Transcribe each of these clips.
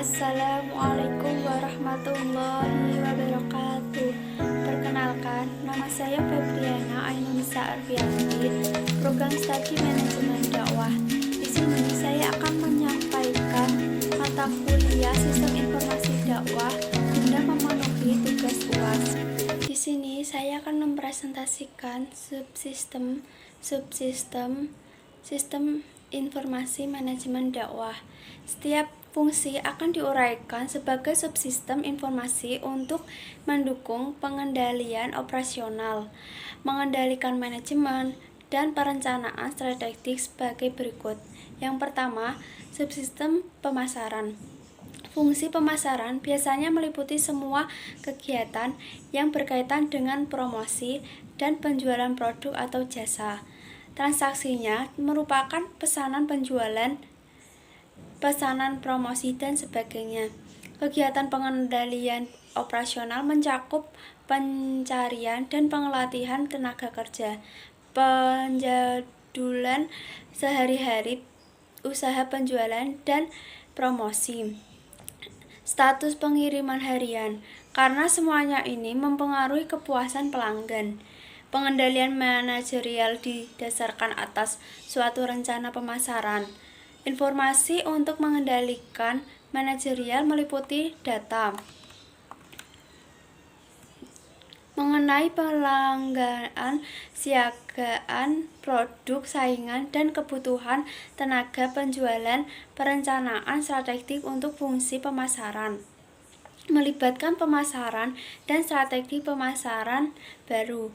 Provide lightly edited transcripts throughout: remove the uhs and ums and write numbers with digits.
Assalamualaikum warahmatullahi wabarakatuh. Perkenalkan, nama saya Febriana Ainunisa Arfianti, Program Studi Manajemen Dakwah. Di sini saya akan menyampaikan mata kuliah Sistem Informasi Dakwah guna memenuhi tugas UAS. Di sini saya akan mempresentasikan subsistem Sistem Informasi Manajemen Dakwah. Setiap fungsi akan diuraikan sebagai subsistem informasi untuk mendukung pengendalian operasional, mengendalikan manajemen, dan perencanaan strategik sebagai berikut. Yang pertama, subsistem pemasaran. Fungsi pemasaran biasanya meliputi semua kegiatan yang berkaitan dengan promosi dan penjualan produk atau jasa. Transaksinya merupakan pesanan penjualan, pesanan promosi, dan sebagainya. Kegiatan pengendalian operasional mencakup pencarian dan pelatihan tenaga kerja, penjadwalan sehari-hari, usaha penjualan dan promosi, status pengiriman harian, karena semuanya ini mempengaruhi kepuasan pelanggan. Pengendalian manajerial didasarkan atas suatu rencana pemasaran. Informasi untuk mengendalikan manajerial meliputi data mengenai pelanggan, siagaan, produk, saingan, dan kebutuhan tenaga penjualan, perencanaan strategik untuk fungsi pemasaran, melibatkan pemasaran dan strategi pemasaran baru.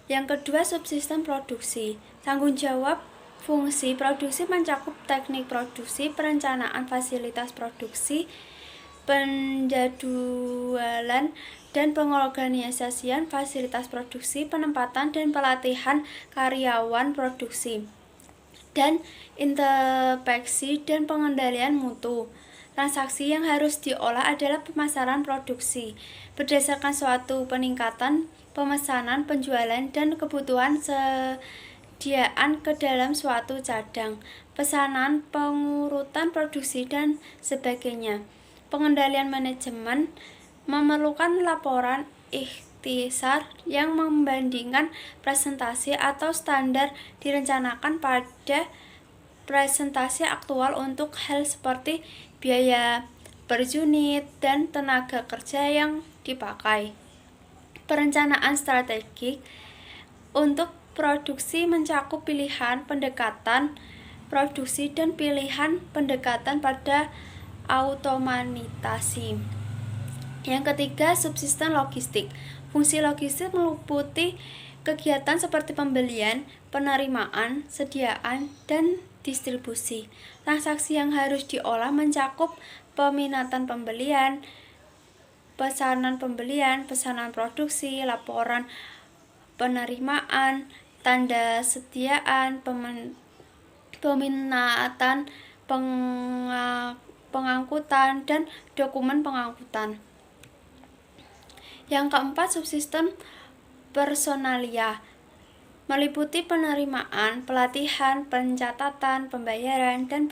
Yang kedua, subsistem produksi. Tanggung jawab fungsi produksi mencakup teknik produksi, perencanaan fasilitas produksi, penjadwalan dan pengorganisasian fasilitas produksi, penempatan dan pelatihan karyawan produksi, dan inspeksi dan pengendalian mutu. Transaksi yang harus diolah adalah pemasaran produksi berdasarkan suatu peningkatan pemesanan, penjualan, dan kebutuhan sediaan ke dalam suatu cadang, pesanan, pengurutan produksi, dan sebagainya. Pengendalian manajemen memerlukan laporan ikhtisar yang membandingkan presentasi atau standar direncanakan pada presentasi aktual untuk hal seperti biaya per unit dan tenaga kerja yang dipakai. Perencanaan strategik untuk produksi mencakup pilihan pendekatan produksi dan pilihan pendekatan pada automatisasi. Yang ketiga, subsistem logistik. Fungsi logistik meliputi kegiatan seperti pembelian, penerimaan, sediaan, dan distribusi. Transaksi yang harus diolah mencakup peminatan pembelian, pesanan pembelian, pesanan produksi, laporan penerimaan, tanda sediaan, peminatan, pengangkutan, dan dokumen pengangkutan. Yang keempat, subsistem personalia meliputi penerimaan, pelatihan, pencatatan, pembayaran, dan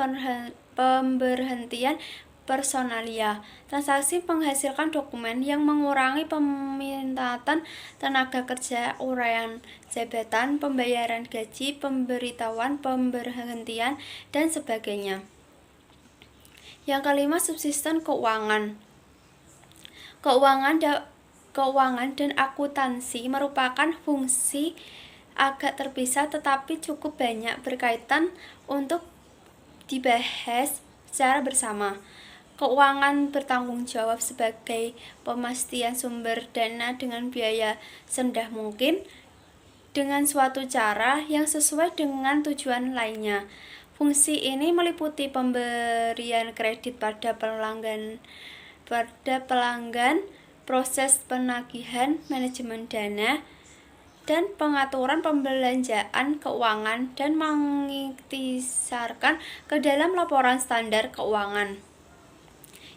pemberhentian personalia. Transaksi menghasilkan dokumen yang mengurangi peminatan tenaga kerja, uraian jabatan, pembayaran gaji, pemberitahuan, pemberhentian, dan sebagainya. Yang kelima, subsistem keuangan. Keuangan dan akuntansi merupakan fungsi agak terpisah tetapi cukup banyak berkaitan untuk dibahas secara bersama. Keuangan bertanggung jawab sebagai pemastian sumber dana dengan biaya serendah mungkin dengan suatu cara yang sesuai dengan tujuan lainnya. Fungsi ini meliputi pemberian kredit pada pelanggan, proses penagihan, manajemen dana, dan pengaturan pembelanjaan keuangan dan mengikhtisarkan ke dalam laporan standar keuangan.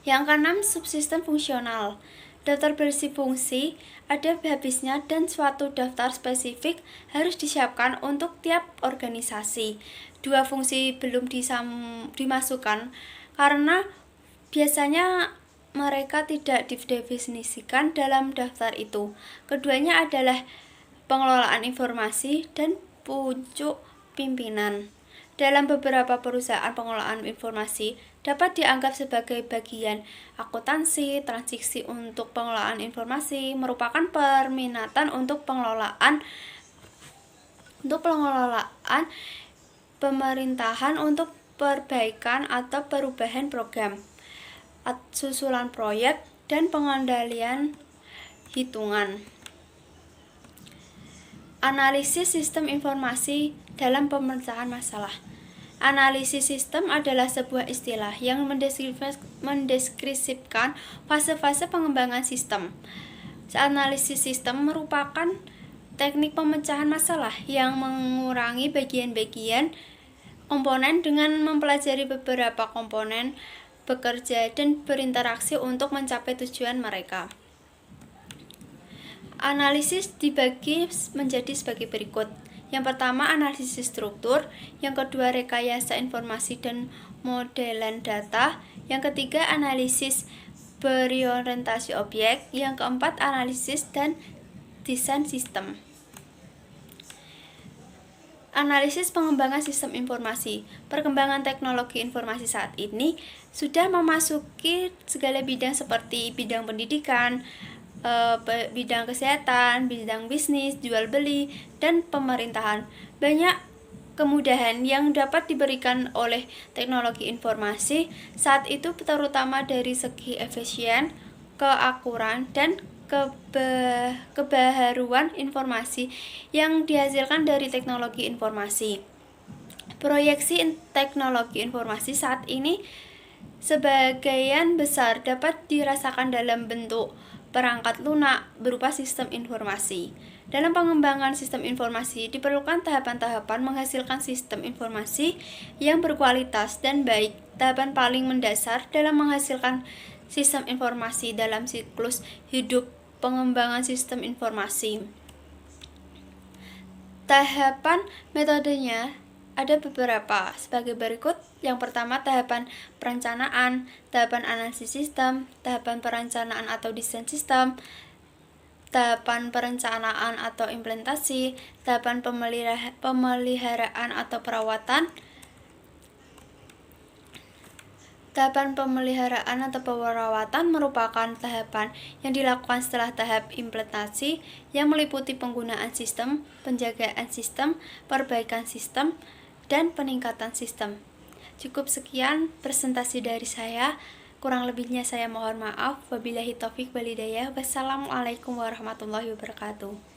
Yang keenam, subsistem fungsional. Daftar berisi fungsi ada habisnya dan suatu daftar spesifik harus disiapkan untuk tiap organisasi. Dua fungsi belum dimasukkan karena biasanya mereka tidak didefinisikan dalam daftar itu. Keduanya adalah pengelolaan informasi dan pucuk pimpinan. Dalam beberapa perusahaan, pengelolaan informasi dapat dianggap sebagai bagian akuntansi. Transaksi untuk pengelolaan informasi merupakan permintaan untuk pengelolaan pemerintahan untuk perbaikan atau perubahan program, susulan proyek, dan pengendalian hitungan. Analisis sistem informasi dalam pemecahan masalah. Analisis sistem adalah sebuah istilah yang mendeskripsikan fase-fase pengembangan sistem. Analisis sistem merupakan teknik pemecahan masalah yang mengurangi bagian-bagian komponen dengan mempelajari beberapa komponen bekerja dan berinteraksi untuk mencapai tujuan mereka. Analisis dibagi menjadi sebagai berikut. Yang pertama, analisis struktur. Yang kedua, rekayasa informasi dan modelan data. Yang ketiga, analisis berorientasi objek. Yang keempat, analisis dan desain sistem. Analisis pengembangan sistem informasi. Perkembangan teknologi informasi saat ini sudah memasuki segala bidang seperti bidang pendidikan, bidang kesehatan, bidang bisnis, jual beli, dan pemerintahan. Banyak kemudahan yang dapat diberikan oleh teknologi informasi saat itu, terutama dari segi efisien, keakuran, dan kebaharuan informasi yang dihasilkan dari teknologi informasi. Proyeksi teknologi informasi saat ini sebagian besar dapat dirasakan dalam bentuk perangkat lunak berupa sistem informasi. Dalam pengembangan sistem informasi diperlukan tahapan-tahapan menghasilkan sistem informasi yang berkualitas dan baik. Tahapan paling mendasar dalam menghasilkan sistem informasi dalam siklus hidup pengembangan sistem informasi. Tahapan metodenya ada beberapa sebagai berikut. Yang pertama, tahapan perencanaan, tahapan analisis sistem, tahapan perencanaan atau desain sistem, tahapan perencanaan atau implementasi, tahapan pemeliharaan atau perawatan. Tahapan pemeliharaan atau perawatan merupakan tahapan yang dilakukan setelah tahap implementasi yang meliputi penggunaan sistem, penjagaan sistem, perbaikan sistem, dan peningkatan sistem. Cukup sekian presentasi dari saya. Kurang lebihnya saya mohon maaf. Wabillahi taufik wal hidayah. Wassalamualaikum warahmatullahi wabarakatuh.